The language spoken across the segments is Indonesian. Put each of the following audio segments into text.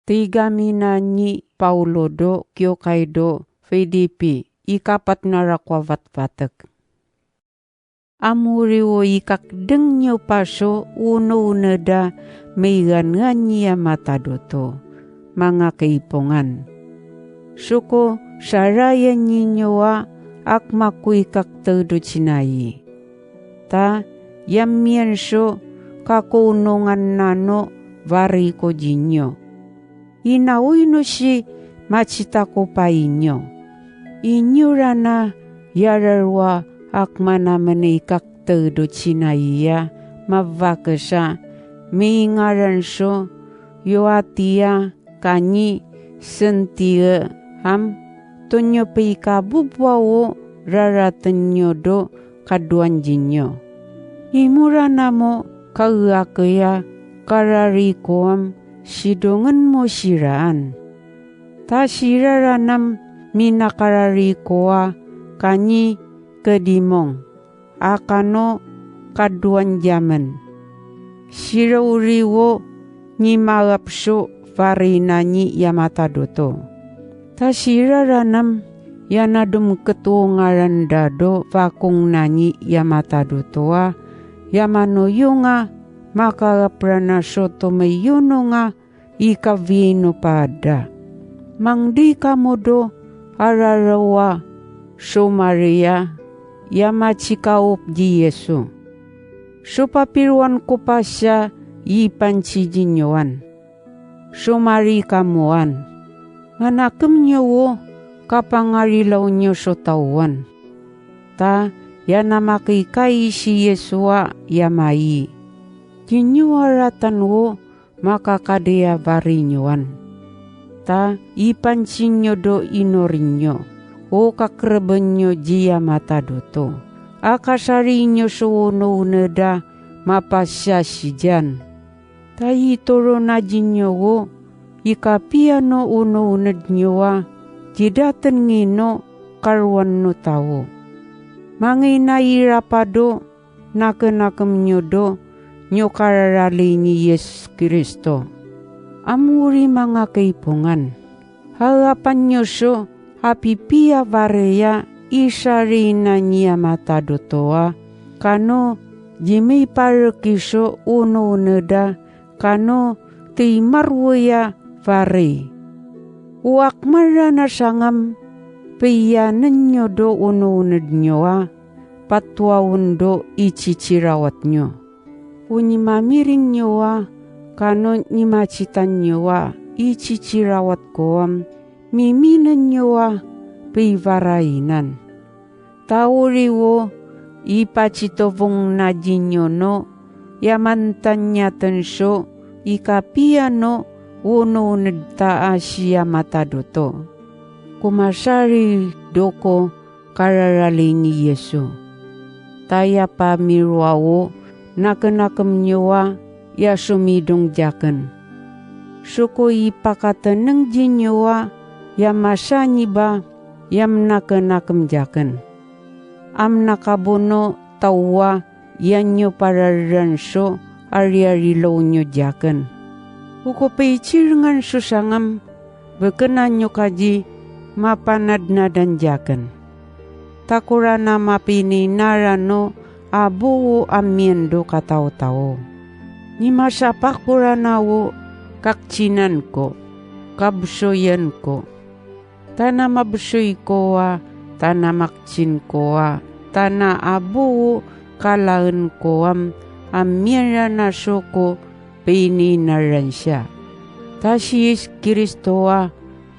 Tiga minanyi Paulo do kyo kaido Filipi ikapat narakwavat patek. Amuriwo ikak dengnyo paso uno uneda meigan nganyi matadoto mga kaipongan. Suko saraya nyinyowa akmaku ikak todo cinayi. Ta yamian so kakunungan nano vari ko jinyo. Inauy no si machita ko pa inyo. Inyo rana yararwa akmana menikak todo cinaiya mavakasa mingaran so yoatia kanyi sentia ham tonyo peika bubwawo raratenyo do kaduan jinyo. Imurana mo kaakaya kararikoam sidongan mo siraan. Ta siraranam minakararikoa kanyi kedimong akano kaduan jaman. Sirauriwo nyimagapso varinanyi yamatadoto. Ta siraranam yanadum ketungaran dado vakung nanyi yamatadotoa yamano yunga maka prana soto mayuno nga ikavino pada. Mangdi kamodo ararawa so Maria yamachikaup di Yesu. So papiruan ko pa siya ipanchijinyoan. So mari kamuan. Nganakem nyo kapangarilaw nyo so tauan. Ta yanamakikai si Yesua yamai. Jinyuaratan wo makakadea varinyoan. Ta ipanchinyo do inorinyo. O kakrebenyo jia matadoto. Akasarinyo suwono uneda mapasya sijan. Ta itoro na jinyo wo. Ikapiano uno unednyo wa. Jidaten ngino karwan no tawo. Mangina irapado nakenakem nyodo nyokararali ni Yesus Kristo. Amuri mga kaipungan. Harapan nyo so hapipia vareya isarina niya matadotoa. Kano jimi parekiso uno uneda kano timarwaya vare. Uak marana sangam piyanan nyo do uno unednyoa patwaun do icicirawat nyo. Unyimamiring nyoa kano nyimacitan nyoa icicirawat koam miminan nyoa pivarainan. Tauriwo ipacitovong najinyono yamantanya tenso ikapiano uno nedta asya matadoto. Kumasari doko kararali ni Yesu. Taya pamirwawo nakenakem nyowa ya sumidong jaken. Suko ipakateneng jinyowa ya masanyi ba yam nakenakem jaken. Am nakabono tawa yanyo pararanso ari-arilaw nyo jaken. Uko peichiringan susangam bekenan nyo kaji mapanadnadan jaken. Takurana mapini narano abuwo amiendo katao-tao. Nimasapak kuranawo kakcinan ko, kabsoyan ko. Tana mabsoy ko tana makcin ko tana abuwo kalaan ko amiera na soko pininaran siya. Tasis Kristo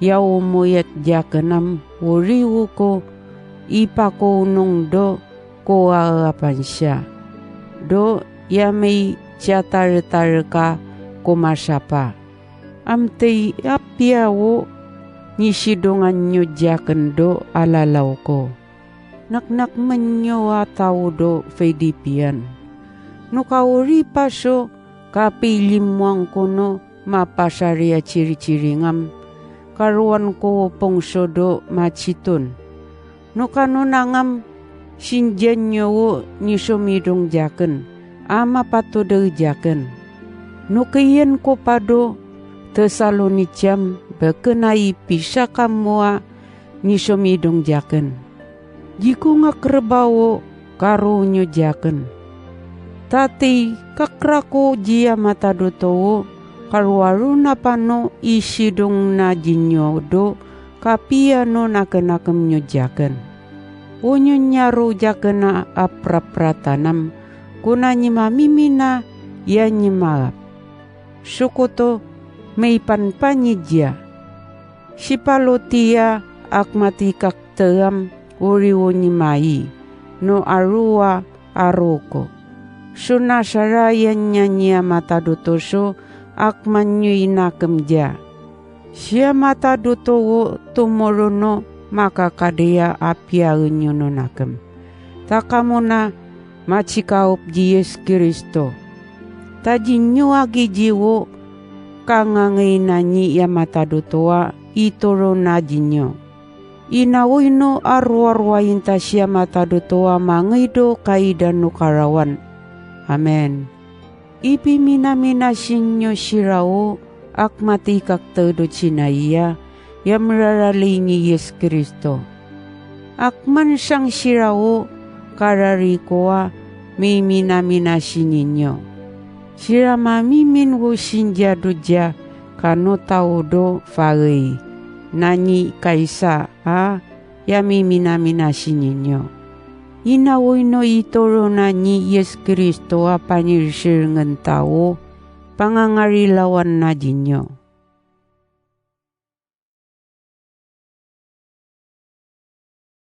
yaumuyat jakanam wuriwo ko ipakunong do ko agapan siya. Do yamay tiyatar-tar ka kumasapa. Amtay apyawo nisidungan nyo jakan do alalaw ko. Naknak man nyo tao do Filipian. No kauri paso kapilimwang ko no mapasarya ciri-ciringam. Karuan ko pongso do maciton. No kanunangam sinjan nyo nisumidong jaken. Ama patudaw jaken. No kayan ko pa do Tesalonicam berkenai bisa kamua nisomidong jaken. Jiku ngakrebawo karo nyojaken. Tati kakrako jia mata dotowo karwaruna pano isidong na jinyo do kapiano nakenakem nyojaken. Onyo nyaro jakena aprapratanam kuna nyimamimina ya nyimalap. Sukoto meipan panyijia. Sipalotia akmati kakteam uriwo nyimai no arua aroko. Sunasaraya nyanya mata dotoso akmanyui nakemja. Sia mata dotowo tumorono maka kadea apia unyono nakem. Takamona macikaup Yesus Kristo. Tajinyo agi jiwo kangangai nanyi ya mata dotoa itoro najinyo. Inawino arwa-arwa intasya mata dotoa mangido kaidan nukarawan. Amen. Ipi mina-mina sinyo sirao akmati kakte do cinaya ya meraralingi Yesus Kristo. Akman sang sirao kararikoa mimina-mina sininyo. Sirama mimin wo sinja doja kano taudo fagei. Nanyi kaisa ya mimina-mina sininyo. Inawoino itoro nanyi Yesus Kristo apanyir sir ngentao pangangarilawan na jinyo.